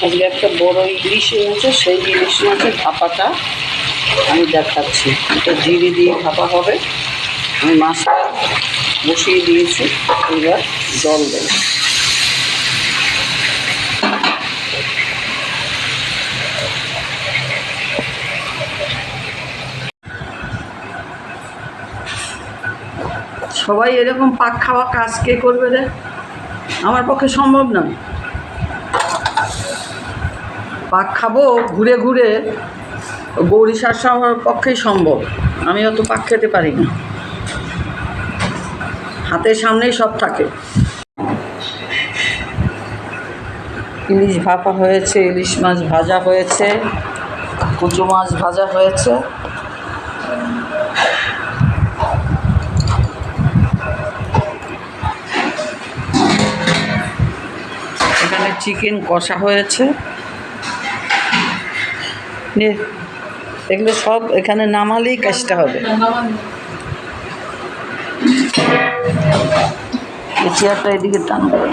আজকে একটা বড় ইলিশ এনেছে, সেই ইলিশ মাছের ভাপাটা আমি দেখাচ্ছি। এটা জিরে দিয়ে ভাপা হবে। আমি মাছটা বসিয়ে দিয়েছি, এবার জল দেব। সবাই এরকম পাক খাওয়া কাজ কে করবে রে? আমার পক্ষে সম্ভব না। পাক খাবো ঘুরে ঘুরে, গৌরী শাসা আমার পক্ষেই সম্ভব। আমি অত পাক খেতে পারি না, হাতের সামনেই সব থাকে। ইলিশ ভাপা হয়েছে, ইলিশ মাছ ভাজা হয়েছে, কুচু মাছ ভাজা হয়েছে। এখানে চিকেন কষা হয়েছে। এগুলো সব এখানে নামালেই কাজটা হবে। চেয়ারটা এদিকে টান করে।